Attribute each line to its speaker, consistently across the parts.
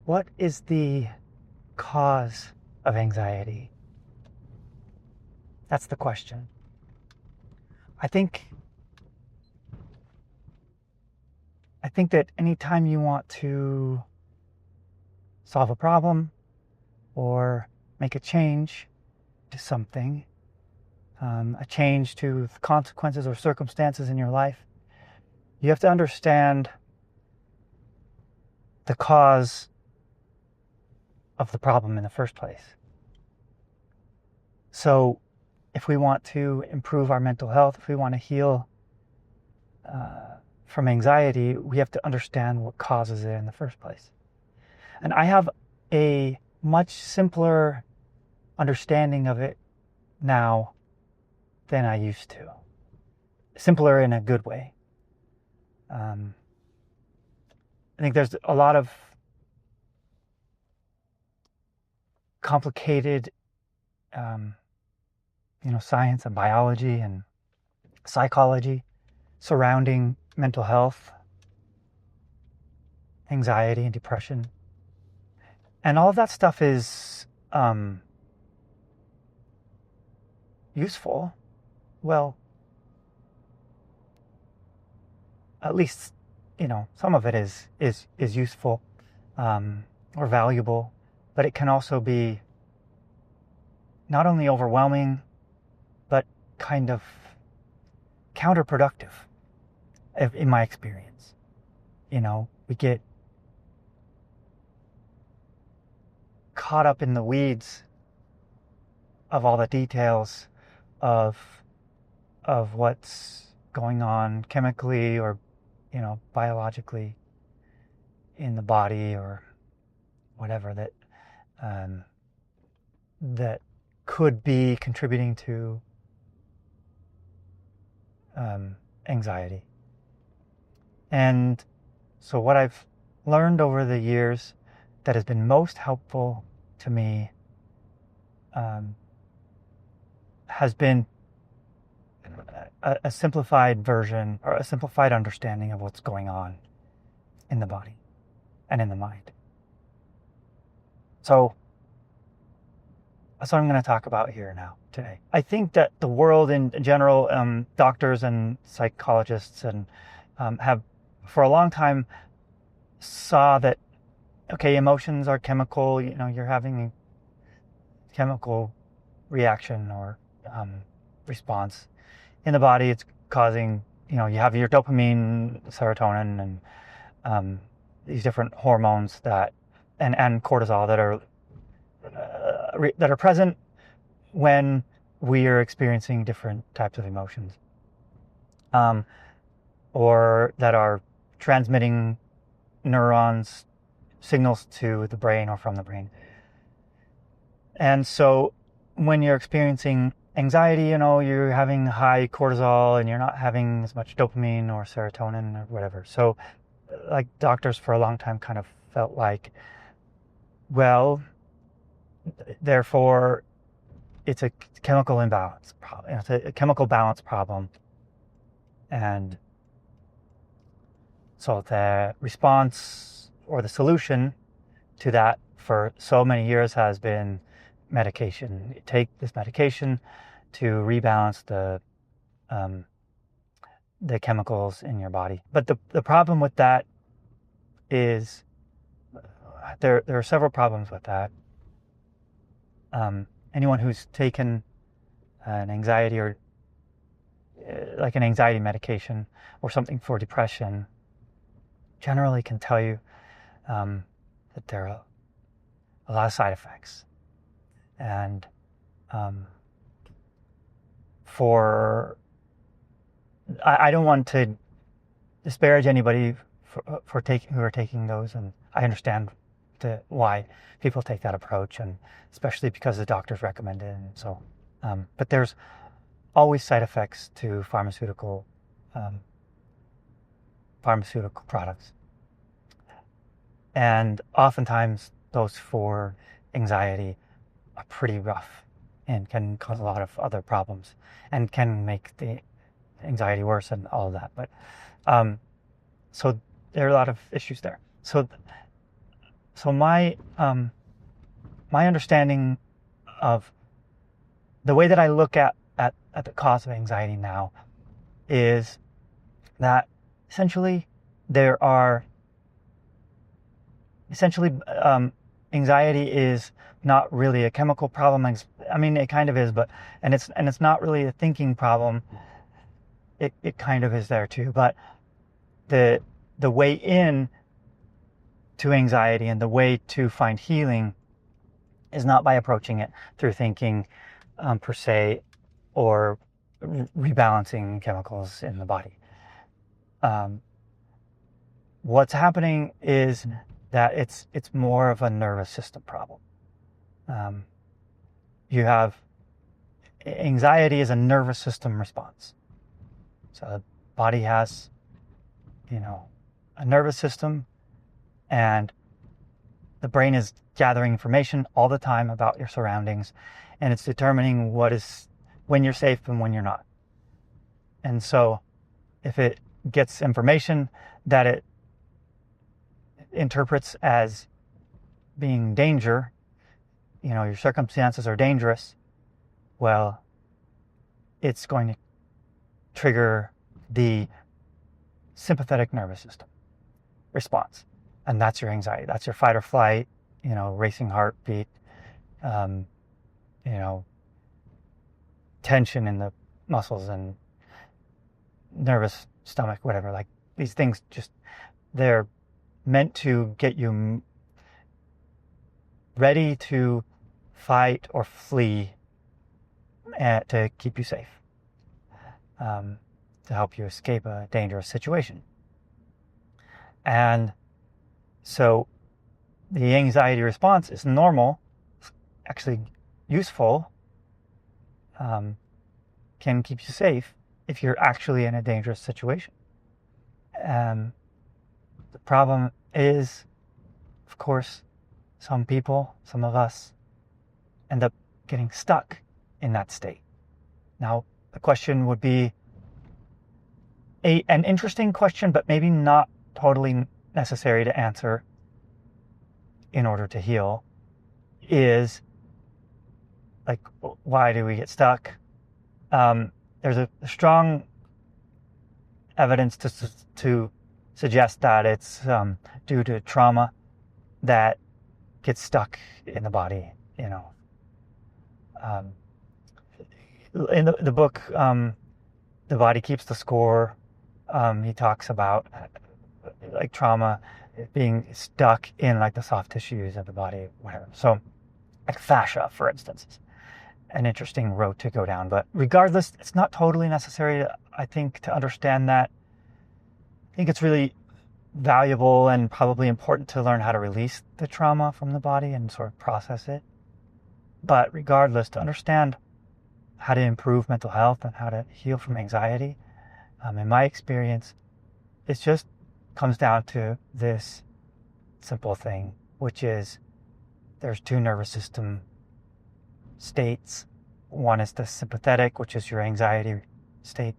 Speaker 1: What is the cause of anxiety? That's the question. I think that anytime you want to solve a problem or make a change to something, a change to the consequences or circumstances in your life, you have to understand the cause of the problem in the first place. So if we want to improve our mental health, if we want to heal from anxiety, we have to understand what causes it in the first place. And I have a much simpler understanding of it now than I used to. Simpler in a good way. I think there's a lot of complicated science and biology and psychology surrounding mental health, anxiety and depression. And all of that stuff is useful. Well, at least, some of it is useful or valuable, but it can also be not only overwhelming, but kind of counterproductive, in my experience. We get caught up in the weeds of all the details of what's going on chemically or biologically in the body or whatever that could be contributing to anxiety. And so what I've learned over the years that has been most helpful to me has been a simplified version or a simplified understanding of what's going on in the body and in the mind. So that's what I'm going to talk about here now today. I think that the world in general, doctors and psychologists and have for a long time saw that, okay, emotions are chemical, you're having a chemical reaction or response in the body. It's causing, you have your dopamine, serotonin, and these different hormones and cortisol that are present when we are experiencing different types of emotions, or that are transmitting neurons signals to the brain or from the brain. And so when you're experiencing anxiety, you're having high cortisol and you're not having as much dopamine or serotonin or whatever. So like doctors for a long time kind of felt like, well, therefore it's a chemical imbalance problem. It's a chemical balance problem. And so the response or the solution to that for so many years has been medication. You take this medication to rebalance the chemicals in your body. But the problem with that is there are several problems with that. Anyone who's taken an anxiety or like an anxiety medication or something for depression generally can tell you that there are a lot of side effects. And I don't want to disparage anybody who are taking those, and I understand why people take that approach, and especially because the doctors recommend it. And so, but there's always side effects to pharmaceutical products, and oftentimes those for anxiety are pretty rough and can cause a lot of other problems and can make the anxiety worse and all of that. But so there are a lot of issues there. So So my understanding of the way that I look at the cause of anxiety now is that essentially anxiety is not really a chemical problem. I mean, it kind of is, but and it's not really a thinking problem. It kind of is there too, but the way in to anxiety and the way to find healing is not by approaching it through thinking per se, or rebalancing chemicals in the body. What's happening is that it's more of a nervous system problem. You have anxiety is a nervous system response. So the body has, a nervous system, and the brain is gathering information all the time about your surroundings, and it's determining when you're safe and when you're not. And so if it gets information that it interprets as being danger, your circumstances are dangerous, well, it's going to trigger the sympathetic nervous system response. And that's your anxiety. That's your fight or flight, racing heartbeat, tension in the muscles and nervous stomach, whatever. Like, these things they're meant to get you ready to fight or flee, to keep you safe, to help you escape a dangerous situation. And so the anxiety response is normal, actually useful, can keep you safe if you're actually in a dangerous situation. The problem is, of course, some of us end up getting stuck in that state. Now, the question would be an interesting question, but maybe not totally necessary to answer in order to heal, is like, why do we get stuck? There's a strong evidence to suggest that it's due to trauma that gets stuck in the body. In the book, The Body Keeps the Score, he talks about like trauma being stuck in like the soft tissues of the body, whatever. So like fascia, for instance, is an interesting road to go down. But regardless, it's not totally necessary, I think, to understand that. I think it's really valuable and probably important to learn how to release the trauma from the body and sort of process it. But regardless, to understand how to improve mental health and how to heal from anxiety, in my experience, it just comes down to this simple thing, which is there's two nervous system states. One is the sympathetic, which is your anxiety state,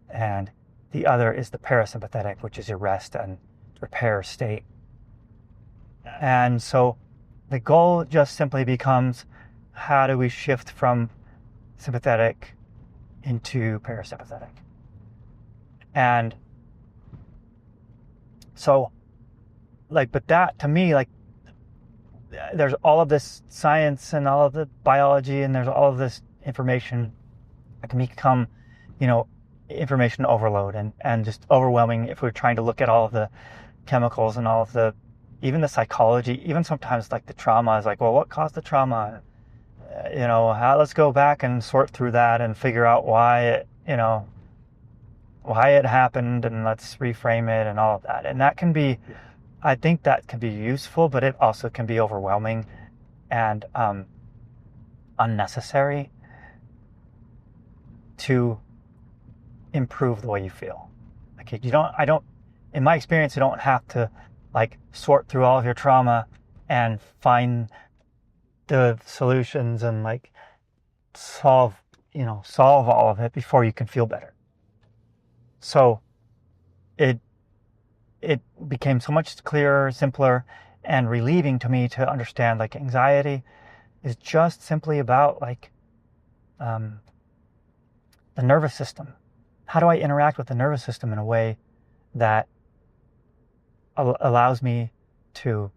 Speaker 1: and the other is the parasympathetic, which is your rest and repair state. And so the goal just simply becomes, how do we shift from sympathetic into parasympathetic? And so, but that, to me, there's all of this science and all of the biology, and there's all of this information that can become, information overload and just overwhelming if we're trying to look at all of the chemicals and all of even the psychology, even sometimes like the trauma is like, well, what caused the trauma? Let's go back and sort through that and figure out why it happened, and let's reframe it and all of that. And that can be, I think that can be useful, but it also can be overwhelming and unnecessary to improve the way you feel. Okay, in my experience, you don't have to sort through all of your trauma and find the solutions and solve all of it before you can feel better. So it became so much clearer, simpler, and relieving to me to understand like anxiety is just simply about like the nervous system. How do I interact with the nervous system in a way that allows me to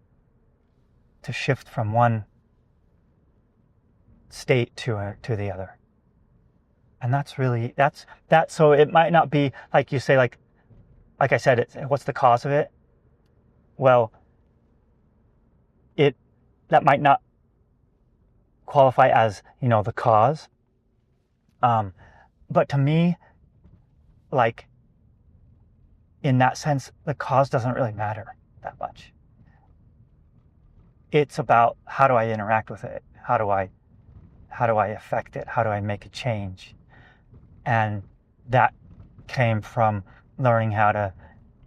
Speaker 1: shift from one state to the other? And that's really that. So it might not be like you say, like I said, what's the cause of it? Well, that might not qualify as, the cause. But to me, like, in that sense, the cause doesn't really matter that much. It's about how do I interact with it? How do I affect it? How do I make a change? And that came from learning how to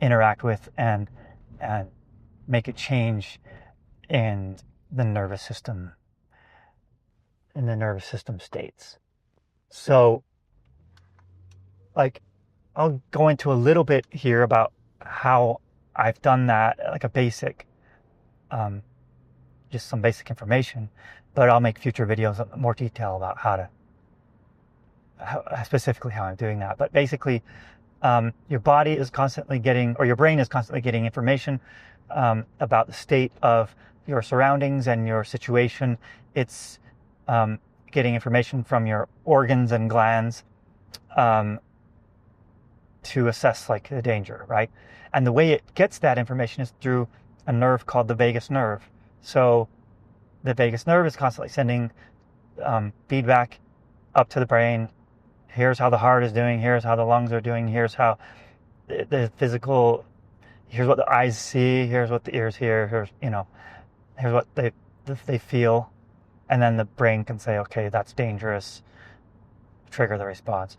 Speaker 1: interact with and make a change in the nervous system, states. So, like, I'll go into a little bit here about how I've done that, like a basic, just some basic information, but I'll make future videos of more detail about specifically how I'm doing that. But basically, your body is constantly getting, or your brain is constantly getting information about the state of your surroundings and your situation. It's getting information from your organs and glands to assess like the danger, right? And the way it gets that information is through a nerve called the vagus nerve. So the vagus nerve is constantly sending feedback up to the brain. Here's how the heart is doing. Here's how the lungs are doing. Here's how the physical. Here's what the eyes see. Here's what the ears hear. Here's what they feel, and then the brain can say, okay, that's dangerous. Trigger the response,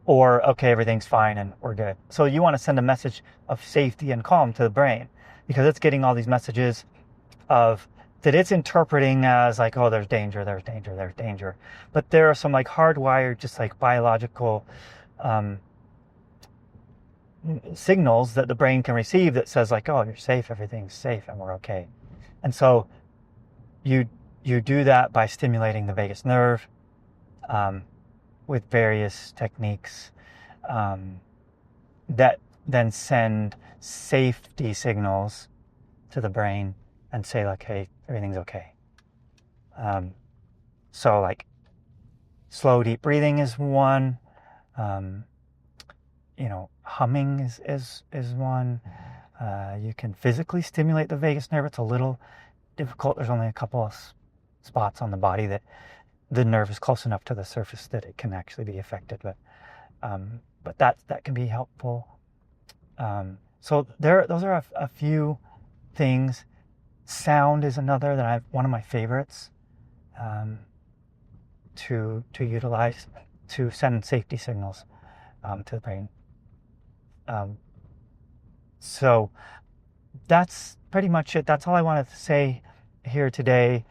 Speaker 1: or okay, everything's fine and we're good. So you want to send a message of safety and calm to the brain because it's getting all these messages of that it's interpreting as like, oh, there's danger. But there are some like hardwired, just like biological signals that the brain can receive that says like, oh, you're safe, everything's safe, and we're okay. And so you do that by stimulating the vagus nerve with various techniques that then send safety signals to the brain and say like, hey, everything's okay. So like slow, deep breathing is one. Humming is one. You can physically stimulate the vagus nerve. It's a little difficult. There's only a couple of spots on the body that the nerve is close enough to the surface that it can actually be affected. But that can be helpful. So those are a few things. Sound is another that one of my favorites to utilize to send safety signals to the brain. So that's pretty much it. That's all I wanted to say here today.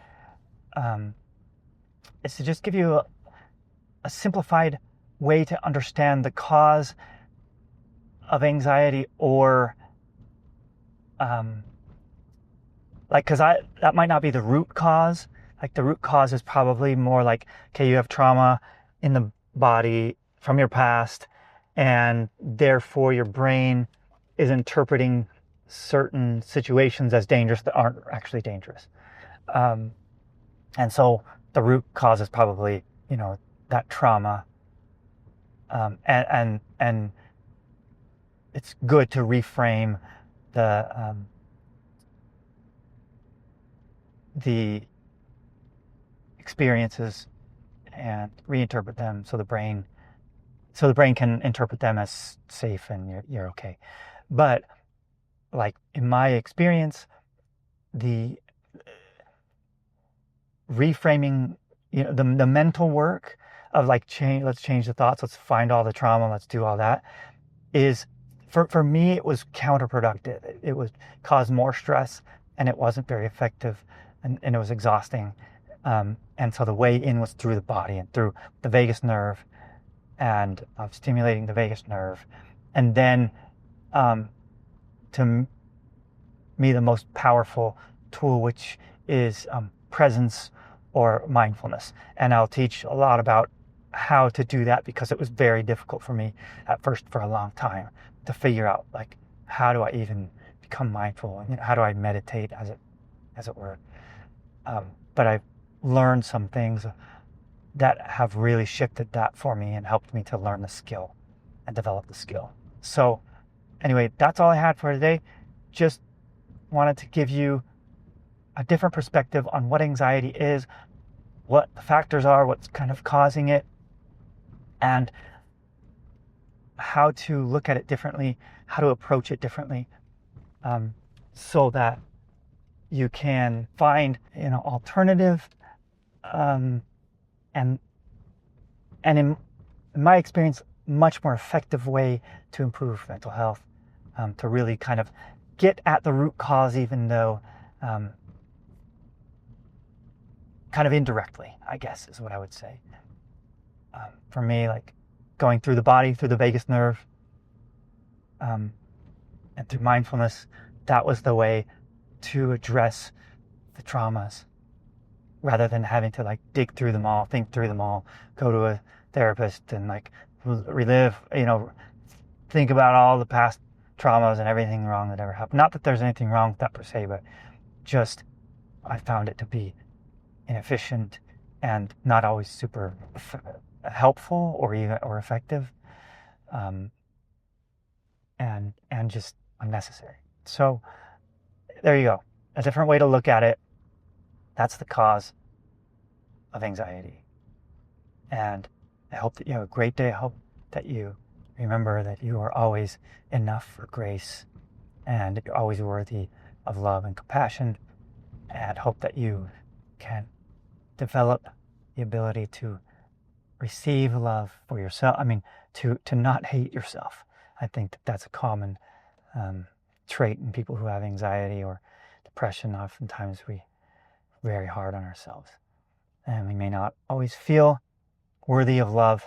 Speaker 1: Is to just give you a simplified way to understand the cause of anxiety, or because that might not be the root cause. Like the root cause is probably more like, okay, you have trauma in the body from your past, and therefore your brain is interpreting certain situations as dangerous that aren't actually dangerous. And so the root cause is probably, that trauma. And it's good to reframe the experiences and reinterpret them so the brain can interpret them as safe and you're okay. But like in my experience, the reframing, the mental work of like let's change the thoughts, let's find all the trauma, let's do all that, is for me it was counterproductive. It would cause more stress and it wasn't very effective, and it was exhausting. And so the way in was through the body and through the vagus nerve, and stimulating the vagus nerve. And then to me the most powerful tool, which is presence or mindfulness. And I'll teach a lot about how to do that, because it was very difficult for me at first for a long time to figure out, like, how do I even become mindful, and how do I meditate, as it were. But I've learned some things that have really shifted that for me and helped me to learn the skill and develop the skill. So anyway, that's all I had for today. Just wanted to give you a different perspective on what anxiety is, what the factors are, what's kind of causing it, and how to look at it differently, how to approach it differently, so that you can find alternative and in my experience, much more effective way to improve mental health, to really kind of get at the root cause, even though kind of indirectly, I guess is what I would say. For me, like going through the body, through the vagus nerve, and through mindfulness, that was the way to address the traumas, rather than having to like dig through them all, think through them all, go to a therapist and like relive, think about all the past traumas and everything wrong that ever happened. Not that there's anything wrong with that per se, but just I found it to be inefficient and not always super helpful or effective, and just unnecessary. So there you go, a different way to look at it. That's the cause of anxiety. And I hope that you have a great day. I hope that you remember that you are always enough for grace, and that you're always worthy of love and compassion, and hope that you can develop the ability to receive love for yourself. I mean, to not hate yourself. I think that that's a common trait in people who have anxiety or depression. Oftentimes we very hard on ourselves, and we may not always feel worthy of love,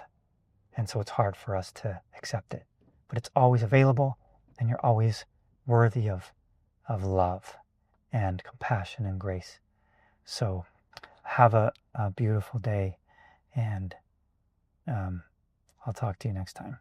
Speaker 1: and so it's hard for us to accept it. But it's always available, and you're always worthy of love and compassion and grace. So have a beautiful day, and I'll talk to you next time.